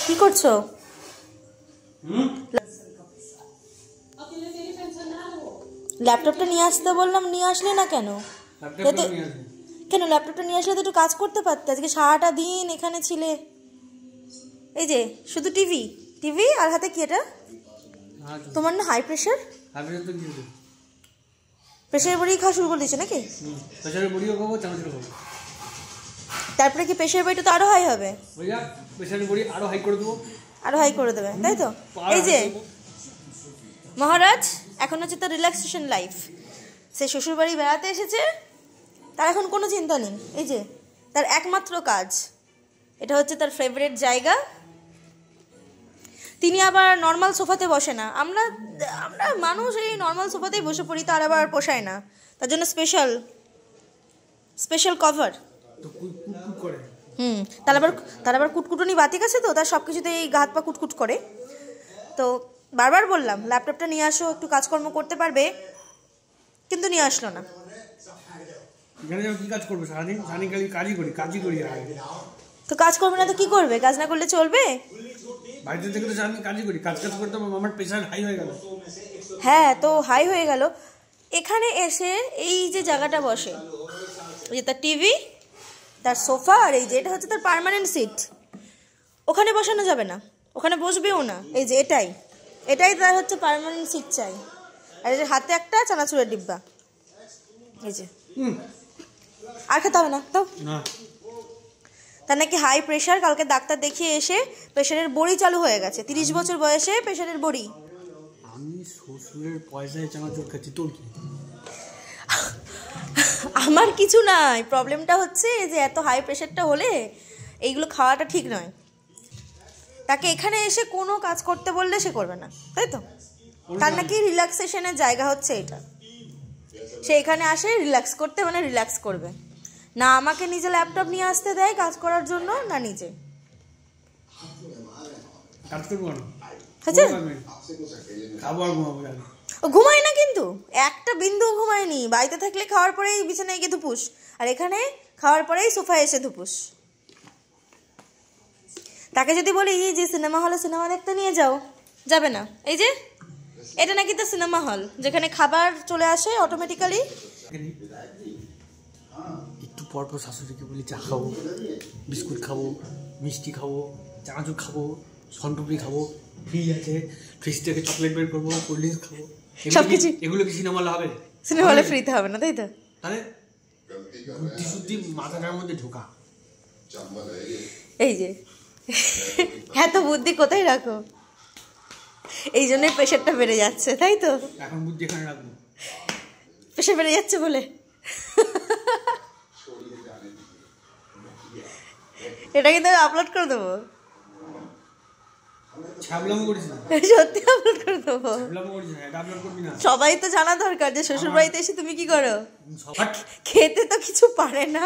কি করছো? ল্যাপটপটা নিয়ে আসতে বললাম, নিয়ে আসলে না কেন? কেন ল্যাপটপটা নিয়ে আসলে তো একটু কাজ করতে পারতে। আজকে সারাটা দিন এখানে ছিলে। এই যে শুধু টিভি টিভি আর হাতে কি এটা? তোমার না হাই প্রেশার? প্রেশারের বড়ি খাওয়া শুরু করে দিয়েছে নাকি? প্রেশারের বড়িও খাবো, চানাচুর খাবো। তারপরে কি প্রেশারের বড়িটা তো আরো হাই হবে? প্রেশারের বড়ি আরো হাই করে দেবো। আরো হাই করে দেবে, তাই তো? এই যে মহারাজ এখন হচ্ছে তার রিল্যাক্সেশন লাইফ। সে শ্বশুরবাড়ি বেড়াতে এসেছে, তার এখন কোনো চিন্তা নেই। এই যে তার একমাত্র কাজ, এটা হচ্ছে তার ফেভারিট জায়গা। তিনি আবার নর্মাল সোফাতে বসে না। আমরা আমরা মানুষ এই নর্মাল সোফাতেই বসে পড়ি, তার আবার পোষায় না। তার জন্য স্পেশাল কভার। তার আবার কুটকুটনি বাতিক আছে, তো তার সব কিছুতেই গা হাত পা কুটকুট করে। তো বারবার বললাম ল্যাপটপটা নিয়ে আসো, একটু কাজকর্ম করতে পারবে, কিন্তু নিয়ে আসলো না। কি কাজ করবে সারাদিন? কাজই করি। তো কাজ করবে না তো কি করবে? কাজ না করলে চলবে? বাড়িতে থেকে তো সারাদিন কাজই করি, কাজ করতে আমার প্রেশার হাই হয়ে গেল। হ্যাঁ, তো হাই হয়ে গেল। এখানে এসে এই যে জায়গাটা বসে, এই যে তার টিভি, তার সোফা, আর এই যে এটা হচ্ছে তার পার্মানেন্ট সিট। ওখানে বসানো যাবে না, ওখানে বসবেও না। এই যে এটাই তার হচ্ছে পার্মানেন্ট সিট চাই। আর এই যে হাতে একটা চানাচুরের ডিব্বা। এই যে আর খেতে হবে না তো। তার নাকি হাই প্রেশার। কালকে ডাক্তার দেখিয়ে এসে প্রেশারের বড়ি চালু হয়ে গেছে। 30 বছর বয়সে প্রেশারের বড়ি। আমি শ্বশুরের পয়সায় চানাচুর খাচ্ছি, তোর কি? আমার কিছু নাই। প্রবলেমটা হচ্ছে যে এত হাই প্রেশারটা হলে এইগুলো খাওয়াটা ঠিক নয়। তাকে এখানে এসে কোনো কাজ করতে বললে সে করবে না, তাই তো? তার নাকি রিল্যাক্সেশনের জায়গা হচ্ছে এটা। সে এখানে আসে রিল্যাক্স করতে, মানে রিল্যাক্স করবে না। আমাকে নিজে ল্যাপটপ নিয়ে আসতে দেয় কাজ করার জন্য, না নিজে ঘুমায় না। কিন্তু একটা বিন্দু ঘুমায়নি। বাড়িতে থাকলে খাওয়ার পরেই বিছানায় গিয়ে ধুপুস, আর এখানে খাওয়ার পরেই সোফায় এসে ধুপুস। তাকে যদি বলি যে সিনেমা হলে সিনেমা দেখতে নিয়ে যাও, যাবে না। এই যে এটা নাকি তো সিনেমা হল, যেখানে খাবার চলে আসে অটোমেটিক্যালি। একটু পরপর শাশুড়িকে বলি চা খাবো, বিস্কুট খাবো, মিষ্টি খাবো, চানাচুর খাবো, সনটুপড়ি খাবো, ফ্রিজ আছে, ফ্রিজ থেকে চকলেট বের করবো, কোল্ড ড্রিঙ্কস খাবো। সবকিছু এগুলো কি সিনেমা হলে হবে? সিনেমা হলে ফ্রিতে হবে না, তাই তো? তাহলে বুদ্ধি শুদ্ধি মাথাটার মধ্যে ঢোকা। এই যে এত বুদ্ধি কোথায় রাখো? এই জন্যই প্রেশারটা বেড়ে যাচ্ছে, তাই তো? এখন বুদ্ধি এখানে রাখবো, প্রেশার বেড়ে যাচ্ছে বলে। এটা কিন্তু আপলোড করে দেবো, সত্যি আপলোড করে দেবো। সবাই তো জানা দরকার যে শ্বশুর বাড়িতে এসে তুমি কি করো। খেতে তো কিছু পারে না,